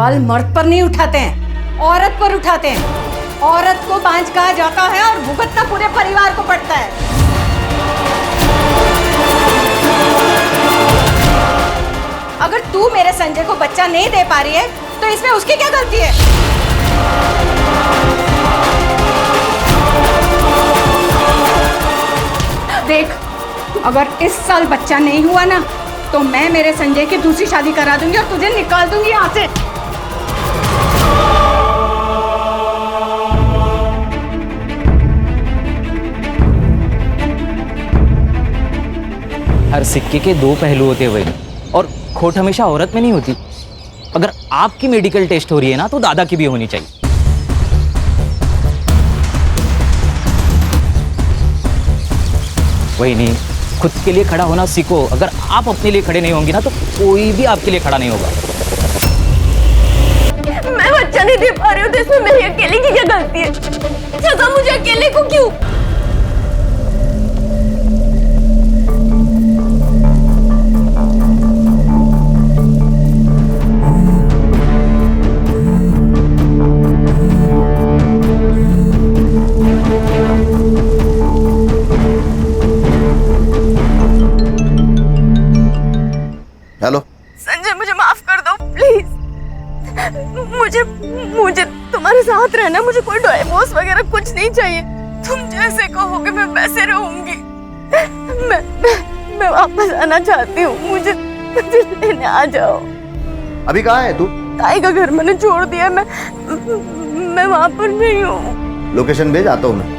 सवाल मर्द पर नहीं उठाते हैं, औरत पर उठाते हैं। औरत को बांझ कहा जाता है और भुगतना पूरे परिवार को पड़ता है। अगर तू मेरे संजय को बच्चा नहीं दे पा रही है तो इसमें उसकी क्या गलती है? देख, अगर इस साल बच्चा नहीं हुआ ना तो मैं मेरे संजय की दूसरी शादी करा दूंगी और तुझे निकाल दूंगी यहाँ से। हर सिक्के के दो पहलू होते हैं भाई, और खोट हमेशा औरत में नहीं होती। अगर आपकी मेडिकल टेस्ट हो रही है ना तो दादा की भी होनी चाहिए। वही नहीं, खुद के लिए खड़ा होना सीखो। अगर आप अपने लिए खड़े नहीं होंगे ना तो कोई भी आपके लिए खड़ा नहीं होगा। मैं बच्चा नहीं दे पा रही हूँ तो इसमें मेरी अकेले की क्या गलती है? सजा मुझे अकेले को क्यों? हेलो संजय, मुझे माफ कर दो प्लीज। मुझे तुम्हारे साथ रहना, मुझे कोई डिवोर्स वगैरह कुछ नहीं चाहिए। तुम जैसे कहोगे मैं वैसे रहूंगी। मैं वापस आना चाहती हूँ, मुझे लेने आ जाओ। अभी कहाँ है तू? ताई का घर मैंने छोड़ दिया, मैं वहां पर नहीं हूँ। लोकेशन भेज, आता हूँ मैं।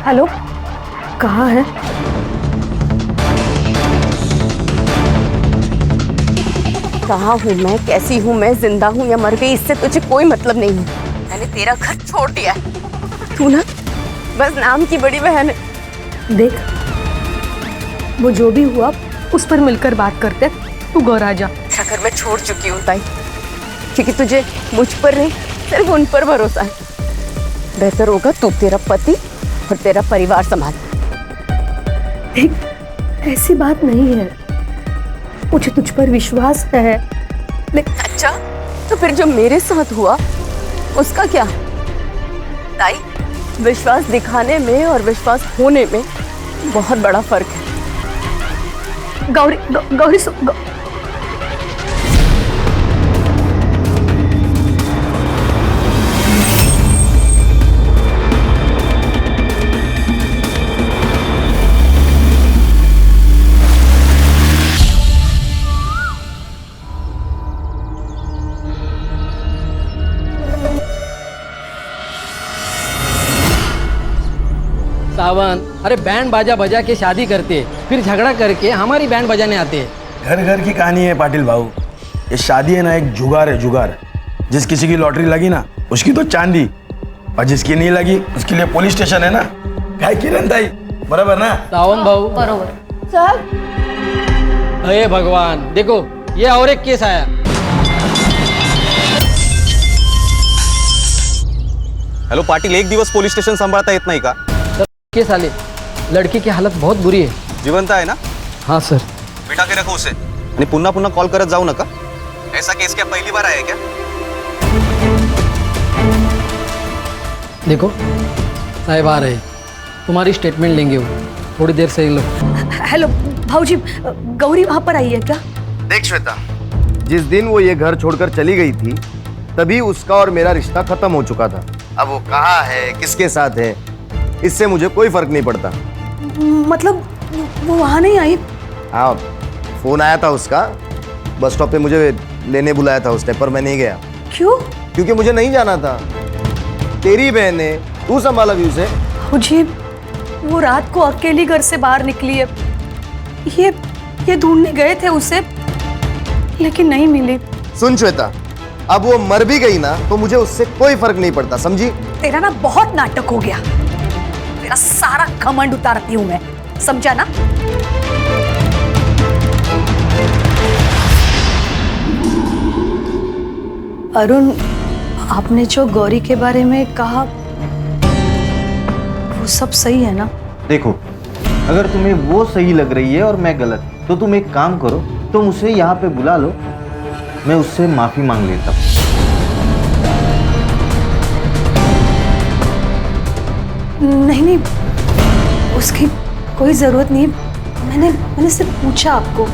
हेलो, कहाँ है? कहाँ हूँ मैं, कैसी हूँ मैं, जिंदा हूँ या मर गई, इससे तुझे कोई मतलब नहीं है। मैंने तेरा घर छोड़ दिया है। तू ना बस नाम की बड़ी बहन है। देख, वो जो भी हुआ उस पर मिलकर बात करते। तू घर आ जा। तेरा घर मैं छोड़ चुकी हूँ ताई, क्योंकि तुझे मुझ पर नहीं सिर्फ उन पर भरोसा है। बेहतर होगा तू तेरा पति और तेरा परिवार संभाल। देख, ऐसी बात नहीं है, मुझे तुझ पर विश्वास है। अच्छा, तो फिर जो मेरे साथ हुआ उसका क्या? ताई, विश्वास दिखाने में और विश्वास होने में बहुत बड़ा फर्क है। गौरी सावन, अरे बैंड बाजा बजा के शादी करते हैं, फिर झगड़ा करके हमारी बैंड बजाने आते हैं। घर घर की कहानी है पाटिल भाऊ। ये शादी है ना, एक जुगार है, जुगार। जिस किसी की लॉटरी लगी ना उसकी तो चांदी, और जिसकी नहीं लगी उसके लिए पुलिस स्टेशन है ना। क्या किरण ताई, बराबर ना? सावन भाऊ बरोबर। सर, अरे भगवान, देखो ये और एक केस आया। हेलो पाटिल, एक दिवस पोलीस स्टेशन सांभाळता येत नाही का? केस आले, लड़की की हालत बहुत बुरी है। जिवंत आहे ना? हाँ सर। बिठा के रखो उसे, आणि पुन्हा पुन्हा कॉल करत जाऊ नका। ऐसा केस क्या पहली बार आया क्या? देखो साहब आ रहे, तुम्हारी स्टेटमेंट लेंगे वो, थोड़ी देर से लो। हेलो भाऊजी, गौरी वहां पर आई है क्या? देख श्वेता, जिस दिन वो ये घर छोड़कर चली गई थी तभी उसका और मेरा रिश्ता खत्म हो चुका था। अब वो कहाँ है, किसके साथ है, इससे मुझे कोई फर्क नहीं पड़ता। मतलब वो वहां नहीं आई? हाँ, फोन आया था उसका, बस स्टॉप पे मुझे लेने बुलाया था उसने, पर मैं नहीं गया। क्यों? क्योंकि मुझे नहीं जाना था। तेरी बहन है, तू संभाला भी उसे। भाऊजी, वो रात को अकेली घर से बाहर निकली है। ये ढूंढने गए थे उसे, लेकिन नहीं मिली। सुन श्वेता, अब वो मर भी गई ना तो मुझे उससे कोई फर्क नहीं पड़ता, समझी? तेरा ना बहुत नाटक हो गया। तेरा सारा घमंड उतारती हूं मैं, समझा ना? अरुण, आपने जो गौरी के बारे में कहा वो सब सही है ना? देखो, अगर तुम्हें वो सही लग रही है और मैं गलत, तो तुम एक काम करो, तुम उसे यहाँ पे बुला लो, मैं उससे माफी मांग लेता हूँ। नहीं नहीं, उसकी कोई जरूरत नहीं। मैंने सिर्फ पूछा आपको।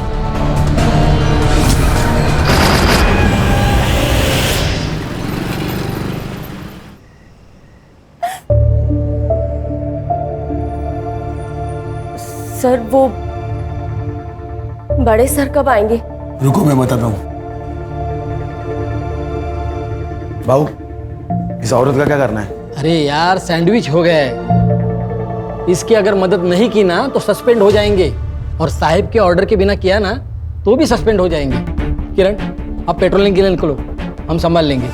सर वो बड़े सर कब आएंगे? रुको मैं बताता हूँ। भाऊ, इस औरत का क्या करना है? अरे यार सैंडविच हो गया है, इसकी अगर मदद नहीं की ना तो सस्पेंड हो जाएंगे, और साहिब के ऑर्डर के बिना किया ना तो भी सस्पेंड हो जाएंगे। किरण, आप पेट्रोलिंग के लिए निकलो, हम संभाल लेंगे।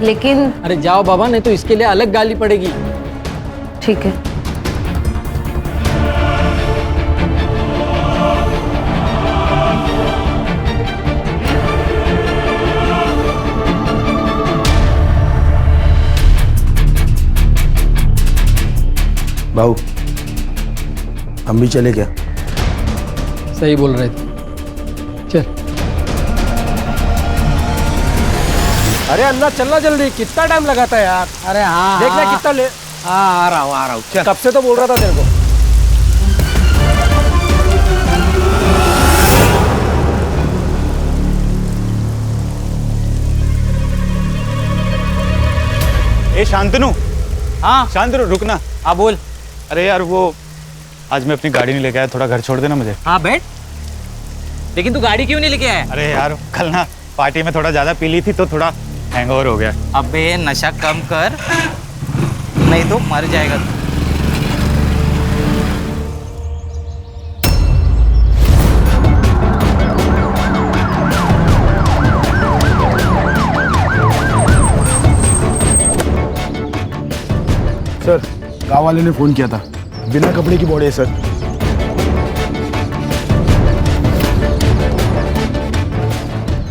लेकिन अरे जाओ बाबा, नहीं तो इसके लिए अलग गाली पड़ेगी। ठीक है। भाऊ, हम भी चले क्या? सही बोल रहे थे, चल। अरे अंदर चलना जल्दी, कितना टाइम लगाता है यार। अरे हाँ देखना कितना ले। हाँ आ रहा हूँ चल। कब से तो बोल रहा था तेरे को। ए शांतनु, हाँ शांतनु रुकना। हाँ बोल। अरे यार वो आज मैं अपनी गाड़ी नहीं लेके आया, थोड़ा घर छोड़ देना मुझे। हाँ बैठ। लेकिन तू गाड़ी क्यों नहीं लेके आया? अरे यार कल ना पार्टी में थोड़ा ज्यादा पी ली थी तो थोड़ा हैंगओवर हो गया। अबे नशा कम कर, नहीं तो मर जाएगा तू। सर, गाँव वाले ने फोन किया था, बिना कपड़े की बॉडी है सर।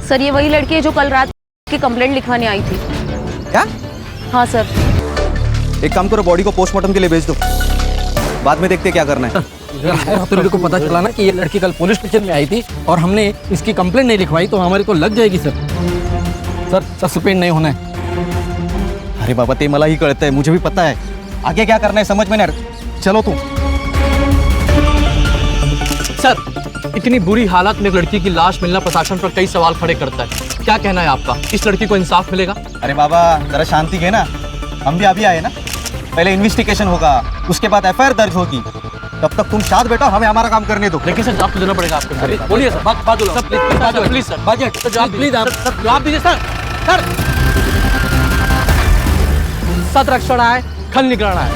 सर ये वही लड़की है जो कल रात की कंप्लेंट लिखवाने आई थी। क्या? हाँ सर। एक काम करो, बॉडी को पोस्टमार्टम के लिए भेज दो, बाद में देखते क्या करना है। तेरे को पता चला ना कि ये लड़की कल पुलिस स्टेशन में आई थी और हमने इसकी कंप्लेंट नहीं लिखवाई तो हमारे को लग जाएगी सर। सर सस्पेंड नहीं होना है। अरे बाबा ते मला ही कळतंय, मुझे भी पता है, आगे क्या करना है समझ में नहीं आ रहा। चलो तुम। सर, इतनी बुरी हालत में एक लड़की की लाश मिलना प्रशासन पर कई सवाल खड़े करता है। क्या कहना है आपका, इस लड़की को इंसाफ मिलेगा? अरे बाबा जरा शांति है ना, हम भी अभी आए ना, पहले इन्वेस्टिगेशन होगा, उसके बाद एफआईआर दर्ज होगी, तब तक तुम शांत बैठो, हमें हमारा काम करने दो। लेकिन सर जवाब तो देना पड़ेगा आपको। बोलिए सर, बात प्लीज सर, बजट जवाब प्लीज आप जवाब दीजिए सर। सर सतरक्षण आए, खल निगराना है।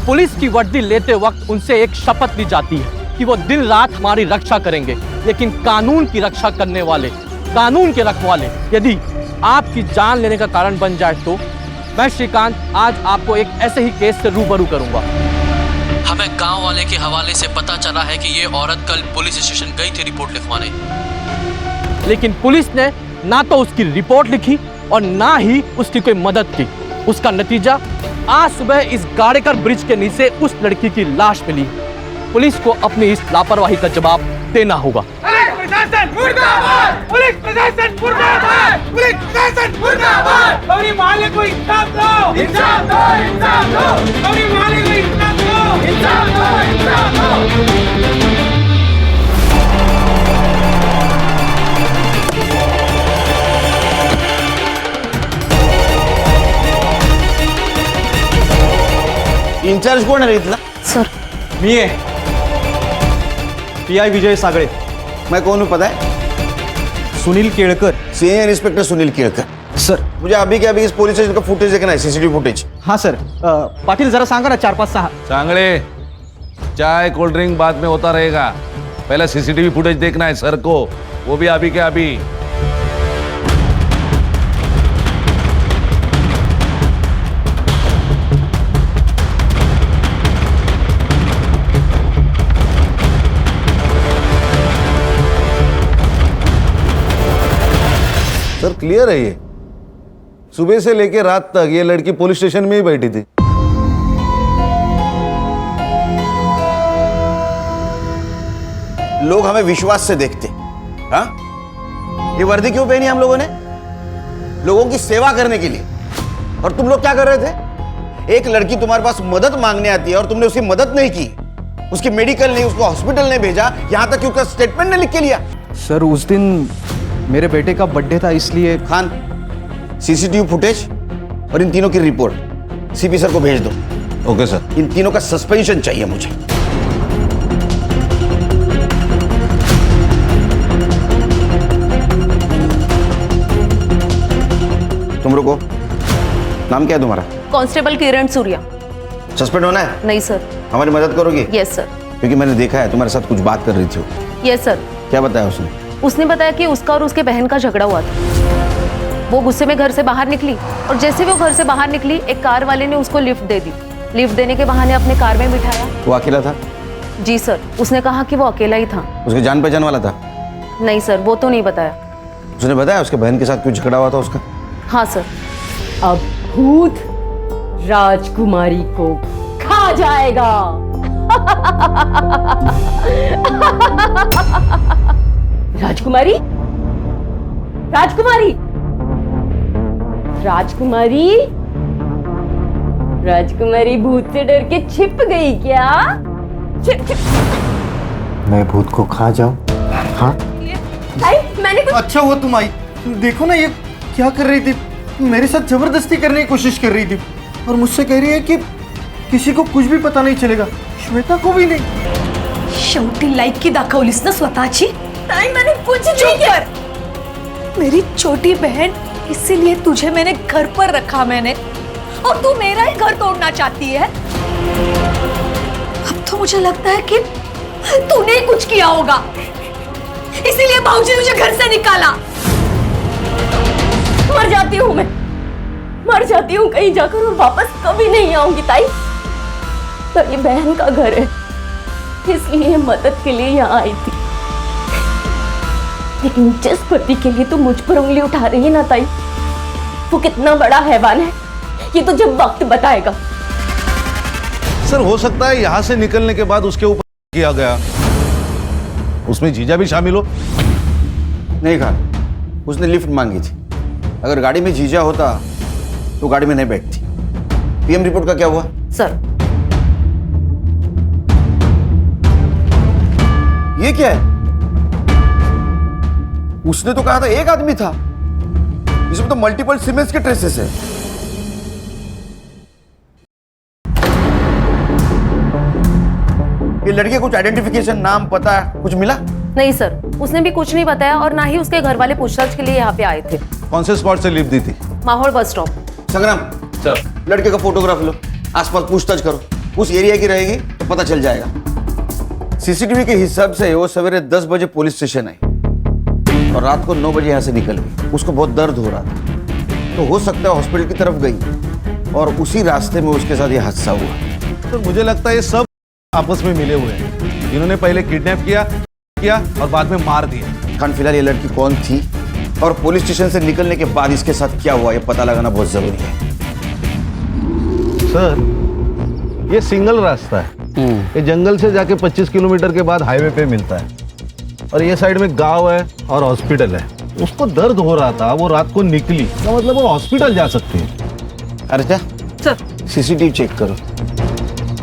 पुलिस की वर्दी लेते वक्त उनसे एक शपथ ली जाती है कि वो दिन रात हमारी रक्षा करेंगे, लेकिन कानून की रक्षा करने वाले, कानून के रखवाले यदि आपकी जान लेने का कारण बन जाए तो मैं श्रीकांत आज आपको एक ऐसे ही केस से रूबरू करूंगा। हमें गांव वाले के हवाले से पता चला है कि ये औरत कल पुलिस स्टेशन गई थी रिपोर्ट लिखवाने, लेकिन पुलिस ने ना तो उसकी रिपोर्ट लिखी और ना ही उसकी कोई मदद की। उसका नतीजा आज सुबह इस गाड़ेकर ब्रिज के नीचे उस लड़की की लाश मिली। पुलिस को अपनी इस लापरवाही का जवाब देना होगा। पुलिस प्रशासन मुर्दाबाद! पुलिस प्रशासन मुर्दाबाद! गौरी माले को इंसाफ दो! इंसाफ दो! इंसाफ दो! गौरी माले को इंसाफ दो! इंसाफ दो! इंसाफ दो! इंचार्ज कोण आहे इथला? सर मी है पीआई विजय सागळे। मैं कौन हूँ पता है? Sunil Kelkar. Senior inspector Sunil Kelkar. Sir मुझे अभी के अभी इस पुलिस स्टेशन का फुटेज देखना है, सीसीटीवी फुटेज। हाँ सर, पाटिल जरा सांगा ना 4-5-6। सांगड़े, चाय कोल्ड ड्रिंक बाद में होता रहेगा, पहले सीसीटीवी फुटेज देखना है सर को, वो भी अभी के अभी। सर क्लियर है ये, सुबह से लेकर रात तक ये लड़की पुलिस स्टेशन में ही बैठी थी। लोग हमें विश्वास से देखते। हाँ, ये वर्दी क्यों पहनी हम लोगों ने? लोगों की सेवा करने के लिए। और तुम लोग क्या कर रहे थे? एक लड़की तुम्हारे पास मदद मांगने आती है और तुमने उसकी मदद नहीं की, उसकी मेडिकल नहीं, उसको हॉस्पिटल नहीं भेजा, यहां तक कि उसका स्टेटमेंट नहीं लिख के लिया। सर उस दिन मेरे बेटे का बर्थडे था इसलिए। खान, सीसीटीवी फुटेज और इन तीनों की रिपोर्ट सीपी सर को भेज दो। Okay sir. इन तीनों का सस्पेंशन चाहिए मुझे। तुम रुको, नाम क्या है तुम्हारा? कांस्टेबल किरण सूर्या। सस्पेंड होना है? नहीं सर। हमारी मदद करोगे? Yes sir. क्योंकि मैंने देखा है तुम्हारे साथ कुछ बात कर रही थी वो। Yes sir. क्या बताया उसने? उसने बताया कि उसका और उसके बहन का झगड़ा हुआ था। वो गुस्से में घर से बाहर निकली और जैसे वो घर से बाहर निकली, एक कार वाले ने उसको लिफ्ट दे दी। लिफ्ट देने के बहाने अपने कार में बिठाया। वो अकेला था? जी सर, उसने कहा कि वो अकेला ही था। उसके जान पहचान वाला था? नहीं सर, वो तो नहीं बताया। उसने बताया उसके बहन के साथ क्यों झगड़ा हुआ था उसका? हाँ सर। अब भूत राजकुमारी को खा जाएगा। राजकुमारी, राजकुमारी, राजकुमारी, राजकुमारी भूत से डर के छिप गई क्या? छिप छिप। मैं भूत को खा जाऊं? हाँ, मैंने कुछ... अच्छा हुआ तुम आई। देखो ना ये क्या कर रही थी, मेरे साथ जबरदस्ती करने की कोशिश कर रही थी और मुझसे कह रही है कि किसी को कुछ भी पता नहीं चलेगा, श्वेता को भी नहीं। शेवटी लायकी दाखवलीस ना स्वतःची? नहीं, मैंने कुछ नहीं किया। मेरी छोटी बहन, इसीलिए तुझे मैंने घर पर रखा मैंने, और तू मेरा ही घर तोड़ना चाहती है। अब तो मुझे लगता है कि तूने कुछ किया होगा, इसीलिए भाऊजी ने मुझे घर से निकाला। मर जाती हूँ मैं, मर जाती हूँ कहीं जाकर और वापस कभी नहीं आऊंगी ताई। पर ये बहन का घर है, इसलिए मदद के लिए यहाँ आई थी। लेकिन जिस पति के लिए तू मुझ पर उंगली उठा रही है ना ताई, वो कितना बड़ा हैवान है ये तो जब वक्त बताएगा। सर हो सकता है यहां से निकलने के बाद उसके ऊपर किया गया, उसमें जीजा भी शामिल हो। नहीं खान, उसने लिफ्ट मांगी थी। अगर गाड़ी में जीजा होता तो गाड़ी में नहीं बैठती। पीएम रिपोर्ट का क्या हुआ? सर, ये क्या है? उसने तो कहा था एक आदमी था, इसमें तो मल्टीपल सीमेंस के ट्रेसेस है। ये लड़के कुछ आइडेंटिफिकेशन, नाम, पता कुछ मिला? नहीं सर, उसने भी कुछ नहीं बताया और ना ही उसके घर वाले पूछताछ के लिए यहाँ पे आए थे। कौन से स्पॉट से लिफ्ट दी थी? माहौल बस स्टॉप। संग्राम सर, लड़के का फोटोग्राफ लो, आसपास पूछताछ करो, उस एरिया की रहेगी तो पता चल जाएगा। सीसीटीवी के हिसाब से वो सवेरे 10 बजे पुलिस स्टेशन आई और रात को 9 बजे यहाँ से निकल गई। उसको बहुत दर्द हो रहा था, तो हो सकता है हॉस्पिटल की तरफ गई और उसी रास्ते में उसके साथ ये हादसा हुआ। तो मुझे लगता है ये सब आपस में मिले हुए हैं। इन्होंने पहले किडनैप किया और बाद में मार दिया। खान, फिलहाल ये लड़की कौन थी और पुलिस स्टेशन से निकलने के बाद इसके साथ क्या हुआ, ये पता लगाना बहुत जरूरी है। सर, ये सिंगल रास्ता है। ये जंगल से जाके 25 किलोमीटर के बाद हाईवे पे मिलता है और ये साइड में गांव है और हॉस्पिटल है। उसको दर्द हो रहा था, वो रात को निकली, तो मतलब वो हॉस्पिटल जा सकती है। अर्चा सर, सीसीटीवी चेक करो,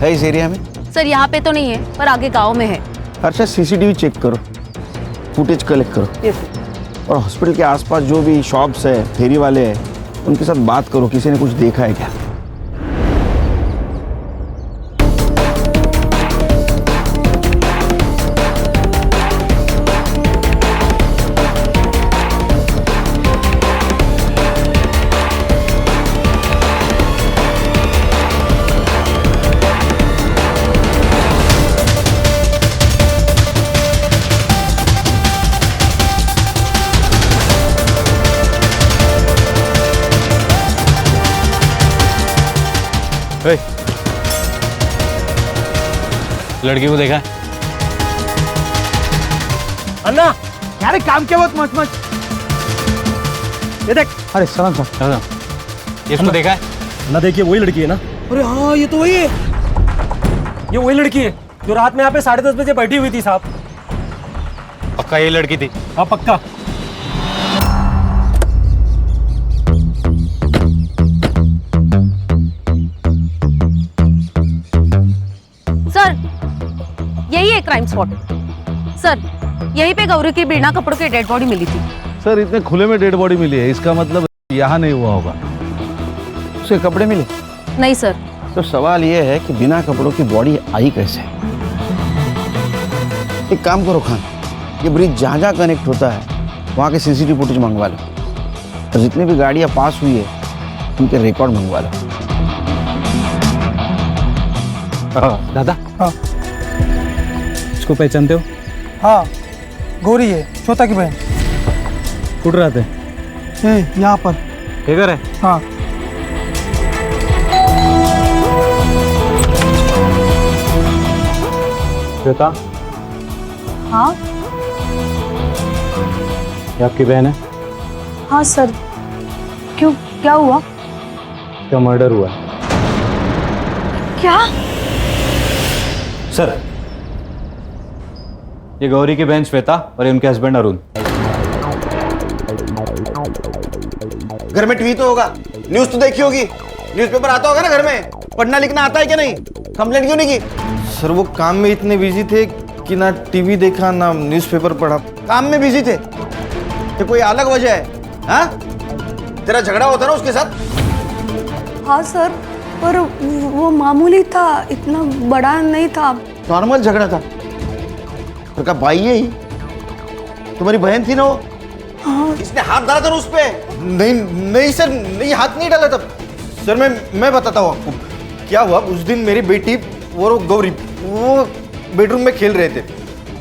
है इस एरिया में? सर यहाँ पे तो नहीं है, पर आगे गांव में है। अच्छा, सीसीटीवी चेक करो, फुटेज कलेक्ट करो। यस। और हॉस्पिटल के आसपास जो भी शॉप्स है, फेरी वाले हैं, उनके साथ बात करो, किसी ने कुछ देखा है क्या? लड़की को देखा? अन्ना यार काम क्या बात मच मच। ये देख। अरे सलाम सर। इसको देखा है? ना देखिए वही लड़की है ना। अरे हाँ ये तो वही है। ये वही लड़की है जो रात में यहाँ पे 10:30 बजे बैठी हुई थी साहब। पक्का ये लड़की थी? हाँ पक्का। सर यही है क्राइम स्पॉट। सर यहीं पे गौरी की बिना कपड़ों की डेड बॉडी मिली थी। सर इतने खुले में डेड बॉडी मिली है, इसका मतलब यहाँ नहीं हुआ होगा। उसके कपड़े मिले? नहीं सर। तो सवाल ये है कि बिना कपड़ों की बॉडी आई कैसे? एक काम करो खान, ये ब्रिज जहाँ जहाँ कनेक्ट होता है वहाँ के सीसीटीवी फुटेज मंगवा लो और जितनी भी गाड़ियाँ पास हुई है उनके रिकॉर्ड मंगवा लो। दादा हाँ इसको पहचानते हो? हाँ गौरी है, श्वेता की बहन। कुछ रहते ये यहाँ पर इधर है। हाँ श्वेता हाँ ये आपकी बहन है? हाँ सर। क्यों, क्या हुआ? क्या मर्डर हुआ है? क्या? सर ये गौरी की बहन श्वेता और ये उनके हस्बैंड अरुण। घर में टीवी तो होगा, न्यूज तो देखी होगी, न्यूज़पेपर आता होगा ना घर में। पढ़ना लिखना आता है क्या नहीं? कंप्लेंट क्यों नहीं की? सर वो काम में इतने बिजी थे कि ना टीवी देखा ना न्यूज़पेपर पढ़ा। काम में बिजी थे तो कोई अलग वजह है? हाँ तेरा झगड़ा होता ना उसके साथ? हाँ सर पर वो मामूली था, इतना बड़ा नहीं था। नॉर्मल झगड़ा था। तो क्या भाई है ही? तुम्हारी बहन थी ना वो? हाँ। इसने हाथ डाला था ना उस पे? नहीं नहीं सर, नहीं हाथ नहीं डाला था सर। मैं बताता हूँ आपको क्या हुआ। उस दिन मेरी बेटी और गौरी वो बेडरूम में खेल रहे थे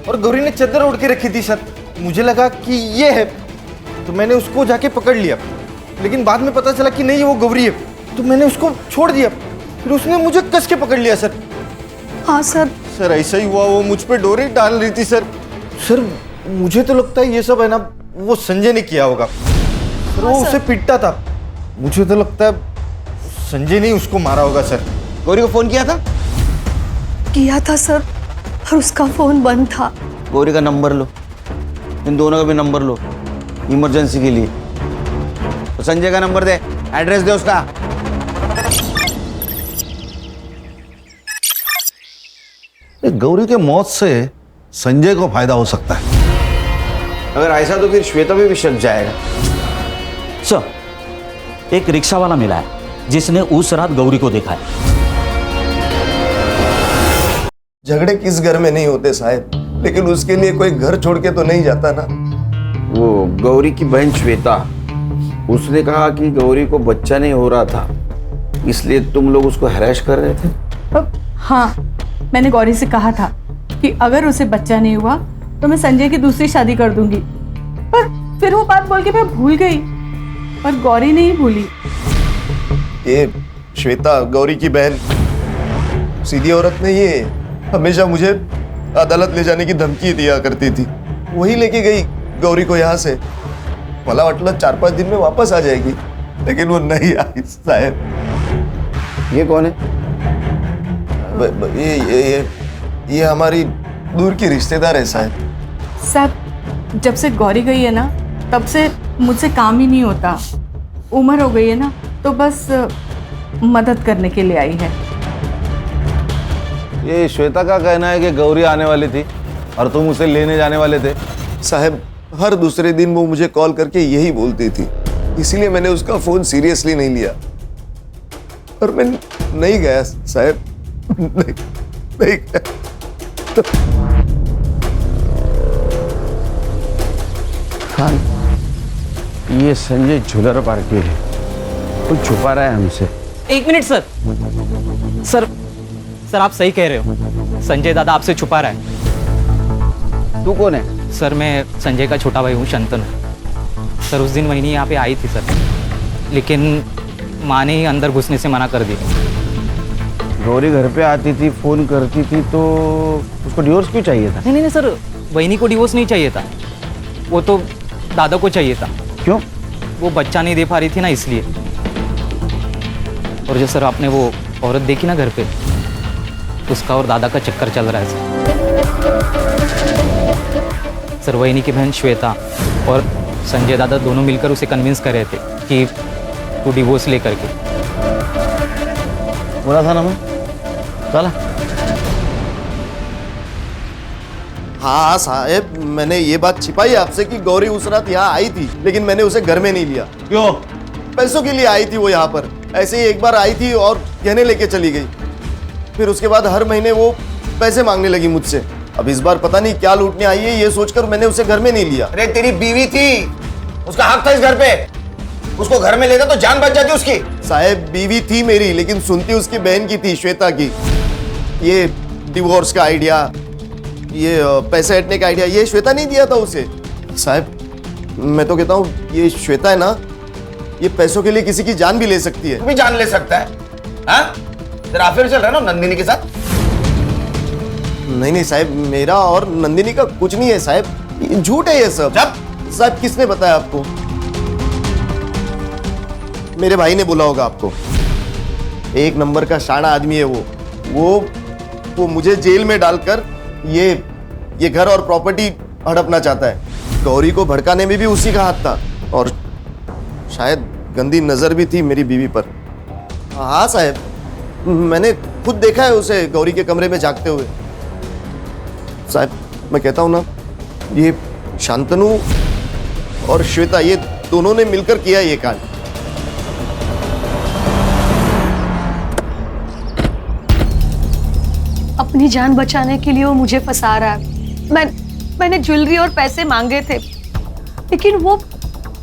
और गौरी ने चादर ओढ़ के रखी थी सर। मुझे लगा कि ये है तो मैंने उसको जाके पकड़ लिया, लेकिन बाद में पता चला कि नहीं वो गौरी है, तो मैंने उसको छोड़ दिया। फिर उसने मुझे कस के पकड़ लिया सर। हाँ सर। सर ऐसा ही हुआ, वो मुझ पे डोरी डाल रही थी सर। सर मुझे तो लगता है ये सब है ना वो संजय ने किया होगा सर। वो उसे पीटता था, मुझे तो लगता है संजय ने उसको मारा होगा सर। गौरी को फोन किया था? किया था सर पर उसका फोन बंद था। गौरी का नंबर लो, इन दोनों का भी नंबर लो इमरजेंसी के लिए। तो संजय का नंबर दे, एड्रेस दे उसका। गौरी के मौत से संजय को फायदा हो सकता है। अगर ऐसा तो फिर श्वेता पे भी शक जाएगा। सर एक रिक्शा वाला मिला है जिसने उस रात गौरी को देखा है। झगड़े किस घर में नहीं होते साहब, लेकिन उसके लिए कोई घर छोड़ के तो नहीं जाता ना। वो गौरी की बहन श्वेता, उसने कहा कि गौरी को बच्चा नहीं हो रहा था इसलिए तुम लोग उसको हैरेस कर रहे थे। हाँ मैंने गौरी से कहा था कि अगर उसे बच्चा नहीं हुआ तो मैं संजय की दूसरी शादी कर दूंगी, पर फिर वो बात बोल के मैं भूल गई, पर गौरी नहीं भूली। ये श्वेता गौरी की बहन सीधी औरत नहीं है, हमेशा मुझे अदालत ले जाने की धमकी दिया करती थी। वही लेके गई गौरी को यहाँ से। मला वाटलं 4-5 दिन में वापस आ जाएगी, लेकिन वो नहीं आई साहब। ये कौन है? ये हमारी दूर की रिश्तेदार है साहब। साहब जब से गौरी गई है ना तब से मुझसे काम ही नहीं होता। उम्र हो गई है ना तो बस मदद करने के लिए आई है। ये श्वेता का कहना है कि गौरी आने वाली थी और तुम उसे लेने जाने वाले थे। साहब हर दूसरे दिन वो मुझे कॉल करके यही बोलती थी, इसीलिए मैंने उसका फोन सीरियसली नहीं लिया और मैं नहीं गया साहब। नहीं गया। खान ये संजय झूलर पार्टी है, कुछ छुपा रहा है हमसे। एक मिनट सर। सर आप सही कह रहे हो, संजय दादा आपसे छुपा रहा है। तू कौन है? सर मैं संजय का छोटा भाई हूँ, शंतनु। सर उस दिन वहीनी यहाँ पे आई थी सर, लेकिन माँ ने ही अंदर घुसने से मना कर दी। गौरी घर पे आती थी, फोन करती थी, तो उसको डिवोर्स क्यों चाहिए था? नहीं सर, वहीनी को डिवोर्स नहीं चाहिए था, वो तो दादा को चाहिए था। क्यों? वो बच्चा नहीं दे पा रही थी ना, इसलिए। और जो सर आपने वो औरत देखी ना घर पे, उसका और दादा का चक्कर चल रहा है सर। वहीनी की बहन श्वेता और संजय दादा दोनों मिलकर उसे कन्विंस कर रहे थे कि तू डिवोर्स ले करके। बोला था ना मैं, चला। हाँ साहब, मैंने ये बात छिपाई आपसे कि गौरी उस रात यहाँ आई थी, लेकिन मैंने उसे घर में नहीं लिया। क्यों? पैसों के लिए आई थी वो यहाँ पर। ऐसे ही एक बार आई थी और गहने लेके चली गई। फिर उसके बाद हर महीने वो पैसे मांगने लगी मुझसे। अब इस बार पता नहीं क्या लूटने आई है, ये सोचकर मैंने उसे घर में नहीं लिया। अरे तेरी बीवी थी, उसका हक था इस घर पे। उसको घर में लेता तो जान बच जाती उसकी। साहब बीवी थी मेरी, लेकिन सुनती उसकी बहन की थी, श्वेता की। ये डिवोर्स का आइडिया, ये पैसे हटने का आइडिया, ये श्वेता नहीं दिया था उसे। साहब मैं तो कहता हूँ ये श्वेता है ना, ये पैसों के लिए किसी की जान भी ले सकती है। तू भी जान ले सकता है। हाँ? तेरा अफेयर चल रहा है ना नंदिनी के साथ? नहीं नहीं साहब, मेरा और नंदिनी का कुछ नहीं है साहब, ये झूठ है ये सब। साहब किसने बताया आपको? मेरे भाई ने बोला होगा आपको। एक नंबर का शाना आदमी है वो मुझे जेल में डालकर ये घर और प्रॉपर्टी हड़पना चाहता है। गौरी को भड़काने में भी उसी का हाथ था और शायद गंदी नजर भी थी मेरी बीवी पर। हाँ साहब, मैंने खुद देखा है उसे गौरी के कमरे में जागते हुए। साहब मैं कहता हूं ना, ये शांतनु और श्वेता ये दोनों ने मिलकर किया ये कांड। अपनी जान बचाने के लिए वो मुझे फंसा रहा है। मैंने ज्वेलरी और पैसे मांगे थे, लेकिन वो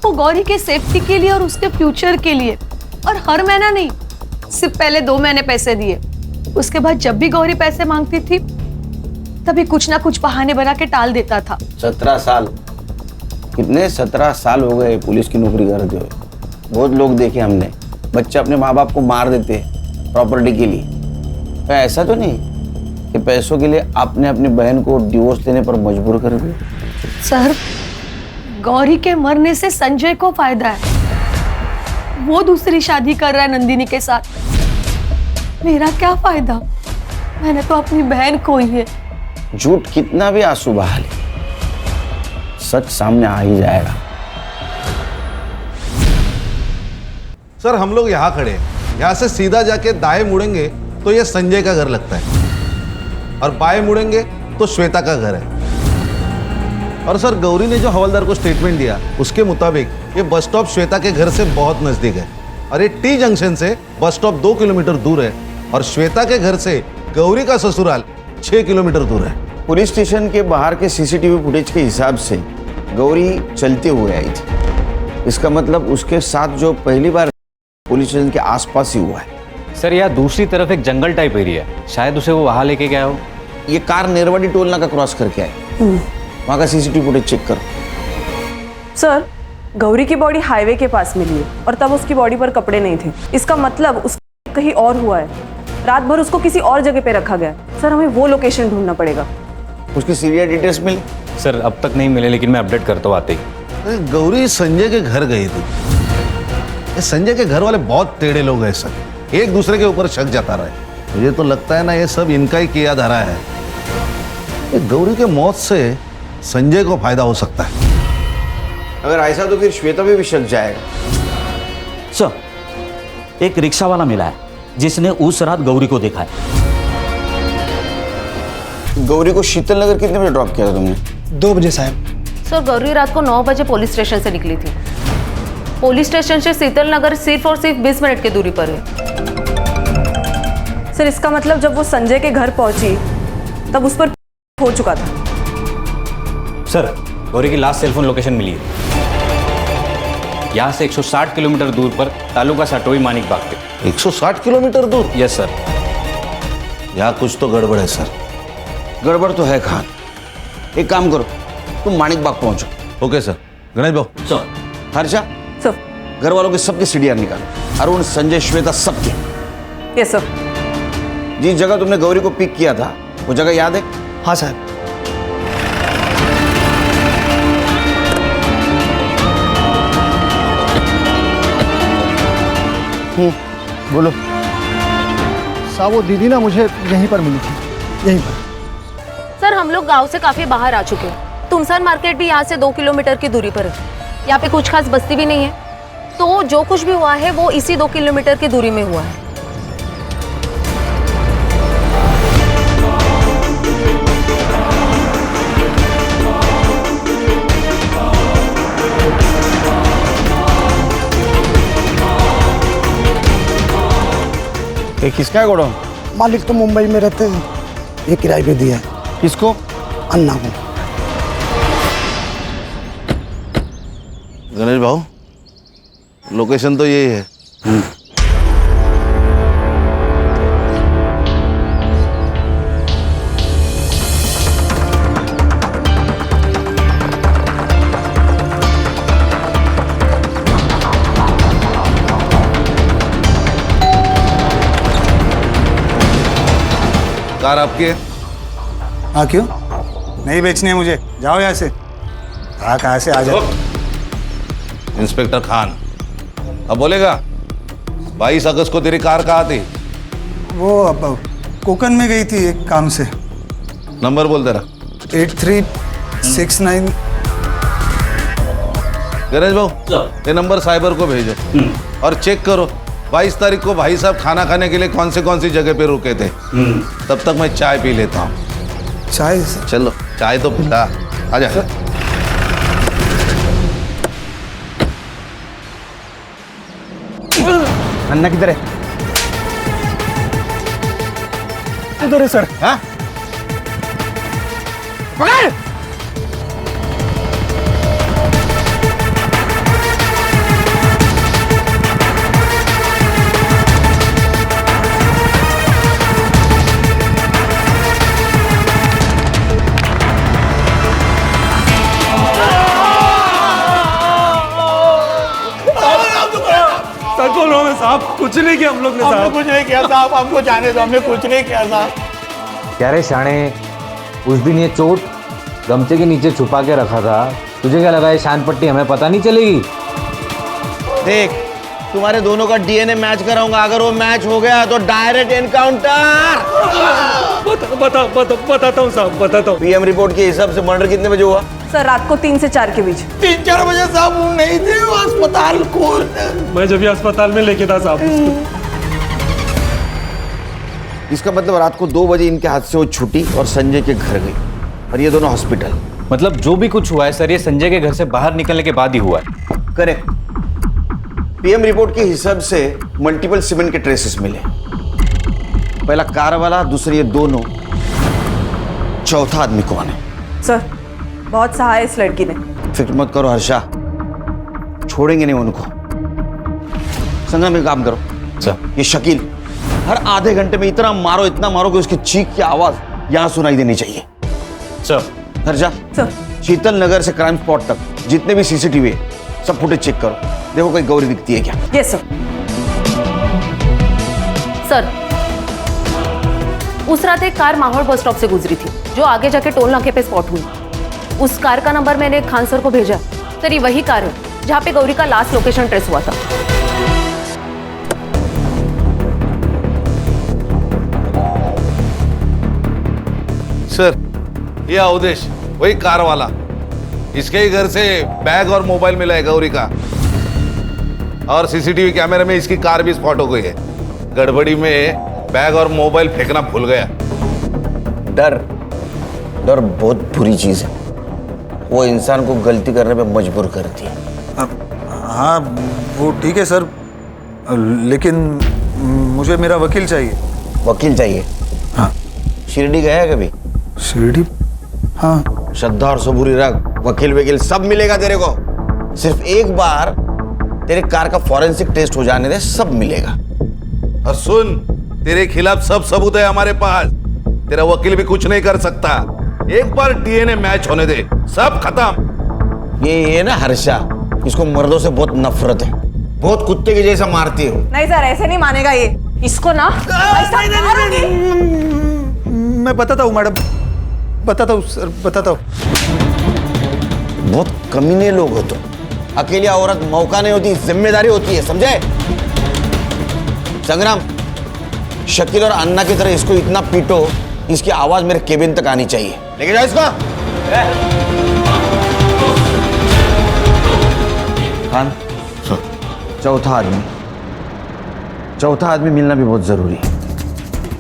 गौरी के सेफ्टी के लिए और उसके फ्यूचर के लिए। और हर महीना नहीं, सिर्फ पहले 2 महीने पैसे दिए। उसके बाद जब भी गौरी पैसे मांगती थी तभी कुछ ना कुछ बहाने बना के टाल देता था। 17 साल, कितने 17 साल हो गए पुलिस की नौकरी करते हुए। बहुत लोग देखे हमने, बच्चे अपने माँ बाप को मार देते हैं प्रॉपर्टी के लिए। तो ऐसा तो नहीं कि पैसों के लिए आपने अपनी बहन को डिवोर्स लेने पर मजबूर कर दिया। सर, गौरी के मरने से संजय को फायदा है। वो दूसरी शादी कर रहा है नंदिनी के साथ। मेरा क्या फायदा? मैंने तो अपनी बहन खोई है। झूठ कितना भी आंसू बहा ले, सच सामने आ ही जाएगा। सर हम लोग यहाँ खड़े हैं, यहाँ से सीधा जाके दाएं मुड़ेंगे तो ये संजय का घर लगता है और बाएं मुड़ेंगे तो श्वेता का घर है। और सर गौरी ने जो हवलदार को स्टेटमेंट दिया उसके मुताबिक ये बस स्टॉप श्वेता के घर से बहुत नजदीक है और ये टी जंक्शन से बस स्टॉप 2 किलोमीटर दूर है और श्वेता के घर से गौरी का ससुराल 6 किलोमीटर दूर है। पुलिस स्टेशन के बाहर के सीसीटीवी फुटेज के हिसाब से गौरी चलते हुए आई थी। इसका मतलब उसके साथ जो पहली बार पुलिस स्टेशन के आसपास ही हुआ है। सर यहाँ दूसरी तरफ एक जंगल टाइप एरिया है, शायद उसे वो वहाँ लेके गया हो। ये कार नेरवाड़ी टोल नाका क्रॉस करके आए। वहाँ का सीसीटीवी फुटेज चेक करो। सर, गौरी की बॉडी हाईवे के पास मिली है और तब उसकी बॉडी पर कपड़े नहीं थे। इसका मतलब उसका कहीं और हुआ है। रात भर उसको किसी और जगह पे रखा गया। सर हमें वो लोकेशन ढूंढना पड़ेगा। उसकी सीरियल डिटेल्स मिले? सर अब तक नहीं मिले, लेकिन मैं अपडेट करता हूँ आते ही। गौरी संजय के घर गई थी। ये संजय के घर वाले बहुत टेढ़े लोग हैं सर, एक दूसरे के ऊपर शक जता रहे। मुझे तो लगता है ना ये सब इनका ही किया धरा है। ये गौरी के मौत से संजय को फायदा हो सकता है। अगर ऐसा तो फिर श्वेता पे भी शक जाएगा। सर, एक रिक्शा वाला मिला है जिसने उस रात गौरी को देखा है। गौरी को शीतल नगर कितने बजे ड्रॉप किया था तुमने? 2 बजे साहब। सर गौरी रात को 9 बजे पुलिस स्टेशन से निकली थी। पुलिस स्टेशन से शीतल नगर सिर्फ और सिर्फ 20 मिनट की दूरी पर है। सर इसका मतलब जब वो संजय के घर पहुंची तब उस पर हो चुका था। सर गौरी की लास्ट सेलफोन लोकेशन मिली है, यहाँ से 160 किलोमीटर दूर पर तालुका सटोई मानिक बाग पे। 160 किलोमीटर दूर? Yes sir. यहाँ कुछ तो गड़बड़ है सर। गड़बड़ तो है खान। एक काम करो, तुम मानिक बाग पहुंचो। Okay sir. Ganesh Babu sir. Harsha sir, घर वालों के सबके सीढ़ियां निकालो। अरुण, संजय, श्वेता सबके। Yes sir. जिस जगह तुमने गौरी को पिक किया था वो जगह याद है? हाँ साहब। बोलो। साहब वो दीदी ना मुझे यहीं पर मिली थी, यहीं पर। सर हम लोग गांव से काफी बाहर आ चुके हैं। तुमसन मार्केट भी यहाँ से 2 किलोमीटर की दूरी पर है। यहाँ पे कुछ खास बस्ती भी नहीं है, तो जो कुछ भी हुआ है वो इसी 2 किलोमीटर की दूरी में हुआ है। ये किसका है गोडाउन? मालिक तो मुंबई में रहते हैं, ये किराए पे दिया है। किसको? अन्ना को। गणेश भाऊ, लोकेशन तो यही है। कार आपकी है? हाँ क्यों? नहीं बेचनी है मुझे, जाओ यहाँ से। हाँ कहाँ से आ जाओ। इंस्पेक्टर खान, अब बोलेगा 22 अगस्त को तेरी कार कहाँ थी? वो अब कोकन में गई थी एक काम से। नंबर बोल तेरा। 8369। गणेश भाऊ, ये नंबर साइबर को भेजो और चेक करो 22 तारीख को भाई साहब खाना खाने के लिए कौन सी जगह पे रुके थे। तब तक मैं चाय पी लेता हूँ। चाय? चलो चाय तो पिला, आजा। अन्ना किधर है? उधर है सर। हाँ? पकड़! सच बोल रहा हूँ मैं साहब, कुछ नहीं किया हम लोग ने साहब। हमने कुछ नहीं किया साहब, हमको जाने दो, हमने कुछ नहीं किया साहब। क्या रे शाणे, उस दिन ये चोट गमछे के नीचे छुपा के रखा था, तुझे क्या लगा ये शान पट्टी हमें पता नहीं चलेगी? देख, तुम्हारे दोनों का डीएनए मैच कराऊंगा, अगर वो मैच हो गया तो डायरेक्ट एनकाउंटर। बताता हूँ साहब, बताता हूँ। पीएम रिपोर्ट के हिसाब से मर्डर कितने बजे हुआ? सर रात को 3 से 4 के बीच। 3-4 बजे साहब वो नहीं थे, वो अस्पताल खोल। मैं जब भी अस्पताल में लेके था साहब। इसका मतलब रात को 2 बजे इनके हाथ से वो छुट्टी और संजय के घर गई और ये दोनों हॉस्पिटल। मतलब जो भी कुछ हुआ है सर, ये संजय के घर से बाहर निकलने के बाद ही हुआ है। करेक्ट। पीएम रिपोर्ट के हिसाब से मल्टीपल सीमेंट के ट्रेसेस मिले। पहला कार वाला, दूसरे ये दोनों, चौथा आदमी कौन है? सर बहुत सहा है इस लड़की ने। फिक्र मत करो हर्षा, छोड़ेंगे नहीं उनको। संगम में काम करो सर, ये शकील हर आधे घंटे में इतना मारो कि उसकी चीख की आवाज यहां सुनाई देनी चाहिए। सर। हर्षा सर, शीतल नगर से क्राइम स्पॉट तक जितने भी सीसीटीवी है सब फुटेज चेक करो, देखो कोई गौरी दिखती है क्या। Yes sir. सर उस रात एक कार माहौल बस स्टॉप से गुजरी थी, जो आगे जाके टोल नाके पे स्पॉट हुई। उस कार का नंबर मैंने खान सर को भेजा। सर ये वही कार है जहाँ पे गौरी का लास्ट लोकेशन ट्रेस हुआ था। सर, ये अवधेश वही कार वाला, इसके ही घर से बैग और मोबाइल मिला है गौरी का, और सीसीटीवी कैमरे में इसकी कार भी स्पॉट हो गई है। गड़बड़ी में बैग और मोबाइल फेंकना भूल गया। डर बहुत बुरी चीज है, वो इंसान को गलती करने पे मजबूर करती है। हाँ वो ठीक है सर, लेकिन मुझे मेरा वकील चाहिए। वकील चाहिए? हाँ। शिरडी गया है कभी? शिरडी? हाँ। श्रद्धा और सबूरी रख, वकील सब मिलेगा तेरे को। सिर्फ एक बार तेरे कार का फॉरेंसिक टेस्ट हो जाने दे, सब मिलेगा। और सुन, तेरे खिलाफ सब सबूत है हमारे पास, तेरा वकील भी कुछ नहीं कर सकता। एक बार डीएनए मैच होने दे, सब खत्म। ये ना हर्षा, इसको मर्दों से बहुत नफरत है, बहुत कुत्ते के जैसा मारती हो। नहीं सर, ऐसे नहीं मानेगा ये, इसको ना मैं बताता हूँ मैडम, बताता हूँ सर, बताता हूँ। बहुत कमीने लोग हो तुम। अकेली औरत मौका नहीं होती, जिम्मेदारी होती है, समझे? संग्राम, शकील और अन्ना की तरह इसको इतना पीटो, इसकी आवाज मेरे केबिन तक आनी चाहिए। लेके जाओ इसको। खान, चौथा आदमी मिलना भी बहुत जरूरी है।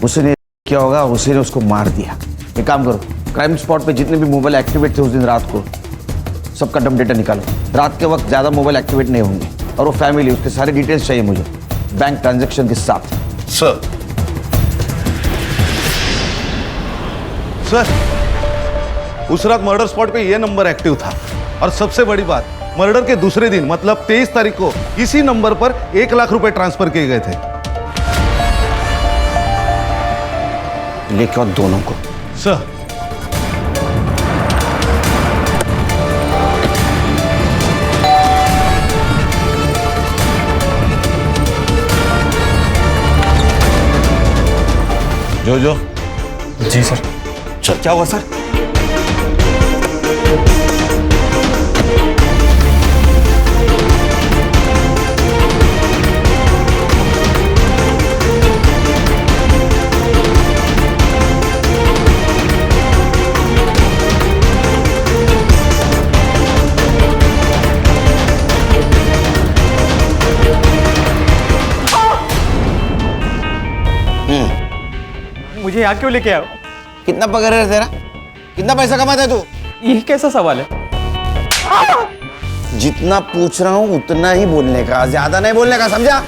उसने क्या होगा, उसी ने उसको मार दिया। एक काम करो, क्राइम स्पॉट पे जितने भी मोबाइल एक्टिवेट थे उस दिन रात को, सबका डम डेटा निकालो। रात के वक्त ज्यादा मोबाइल एक्टिवेट नहीं होंगे, और वो फैमिली, उसके सारे डिटेल्स चाहिए मुझे, बैंक ट्रांजैक्शन के साथ। सर उस रात मर्डर स्पॉट पे ये नंबर एक्टिव था, और सबसे बड़ी बात, मर्डर के दूसरे दिन मतलब 23 तारीख को इसी नंबर पर 1 लाख रुपए ट्रांसफर किए गए थे। लेके आओ दोनों को। सर जो जी सर। सर क्या हुआ सर? मुझे यहाँ क्यों लेके आओ? कितना पगार है तेरा? कितना पैसा कमाता है तू? ये कैसा सवाल है? जितना पूछ रहा हूँ उतना ही बोलने का, ज्यादा नहीं बोलने का, समझा?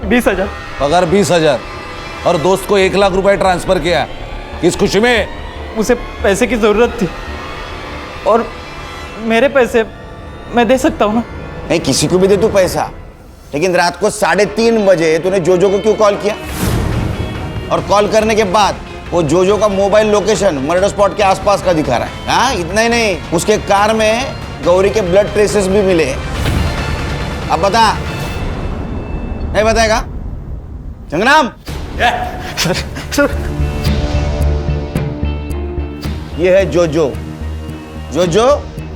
20,000 पगार 20,000 और दोस्त को 1 लाख रुपए ट्रांसफर किया, किस खुशी में? उसे पैसे की जरूरत थी, और मेरे पैसे मैं दे सकता हूँ ना? नहीं, किसी को भी दे तू पैसा, लेकिन रात को 3:30 बजे तूने जोजो को क्यों कॉल किया? और कॉल करने के बाद वो जोजो का मोबाइल लोकेशन मर्डर स्पॉट के आसपास का दिखा रहा है। हाँ, इतना ही नहीं, उसके कार में गौरी के ब्लड ट्रेसेस भी मिले। अब बता, नहीं बताएगा? संग्राम, सर ये है जोजो। जोजो,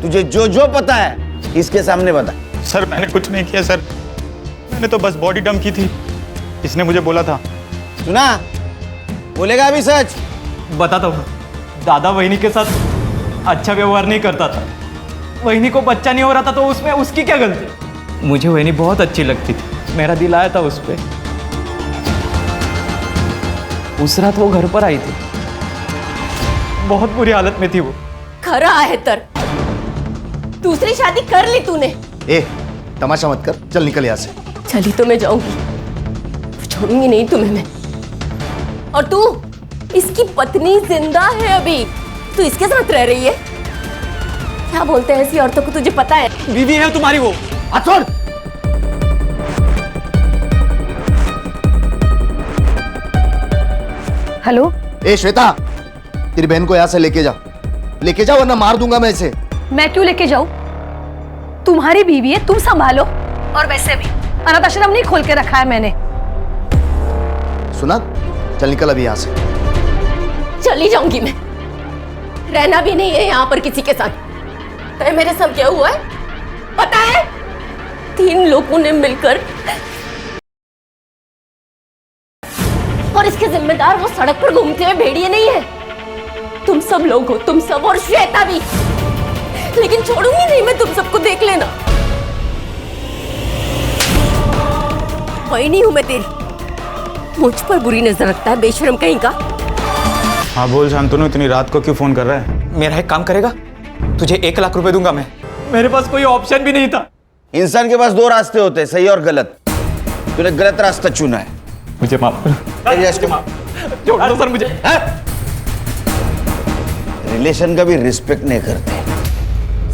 तुझे जोजो पता है? इसके सामने बता। सर मैंने कुछ नहीं किया सर, मैंने तो बस बॉडी डंप की थी, इसने मुझे बोला था। सुना? बोलेगा अभी सच? बताता हूँ, दादा वहिनी के साथ अच्छा व्यवहार नहीं करता था, वहिनी को बच्चा नहीं हो रहा था, तो उसमें उसकी क्या गलती? मुझे वहिनी बहुत अच्छी लगती थी, मेरा दिल आया था उस पे। उस रात वो घर पर आई थी, बहुत बुरी हालत में थी वो। खरा है तर, दूसरी शादी कर ली तूने। ए, तमाशा मत कर, चल निकल यहाँ से। चली तो मैं जाऊंगी, छोड़ूंगी नहीं तुम्हें मैं। और तू, इसकी पत्नी जिंदा है अभी, तू इसके साथ रह रही है? क्या बोलते हैं ऐसी औरतों को, तुझे पता है? बीवी है तुम्हारी वो। छोड़। हेलो। ए श्वेता, तेरी बहन को यहाँ से लेके जा वरना मार दूंगा मैं इसे। मैं क्यों लेके जाऊं? तुम्हारी बीवी है, तुम संभालो। और वैसे भी अनाथ आश्रम नहीं खोल के रखा है मैंने। सुना? चल निकल अभी यहाँ से। चली जाऊंगी मैं, रहना भी नहीं है यहाँ पर किसी के साथ। तो मेरे साथ क्या हुआ है पता है? 3 लोगों ने मिलकर, और इसके जिम्मेदार वो सड़क पर घूमते हुए भेड़िए नहीं है, तुम सब लोग हो, तुम सब, और श्वेता भी। लेकिन छोड़ूंगी नहीं मैं तुम सबको, देख लेना। वही नहीं हूं मैं तेरी, मुझ पर बुरी नजर रखता है बेशरम कहीं का। हाँ बोल शांतनु, इतनी रात को क्यों फोन कर रहा है? मेरा एक काम करेगा, तुझे 1 लाख रुपए दूंगा मैं। मेरे पास कोई ऑप्शन भी नहीं था। इंसान के पास 2 रास्ते होते हैं, सही और गलत। तूने गलत रास्ता चुना है। मुझे माफ करो। छोड़ दो सर मुझे। रिलेशन का भी रिस्पेक्ट नहीं करते।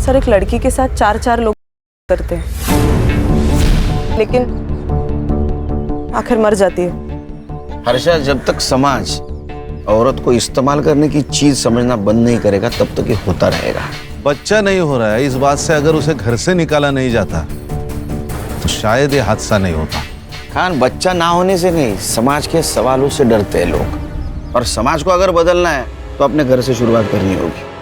सर, एक लड़की के साथ 4 लोग करते हैं, लेकिन आखिर मर जाती है। हर्षा, जब तक समाज औरत को इस्तेमाल करने की चीज समझना बंद नहीं करेगा तब तक ये होता रहेगा। बच्चा नहीं हो रहा है, इस बात से अगर उसे घर से निकाला नहीं जाता तो शायद ये हादसा नहीं होता। खान, बच्चा ना होने से नहीं, समाज के सवालों से डरते हैं लोग, और समाज को अगर बदलना है तो अपने घर से शुरुआत करनी होगी।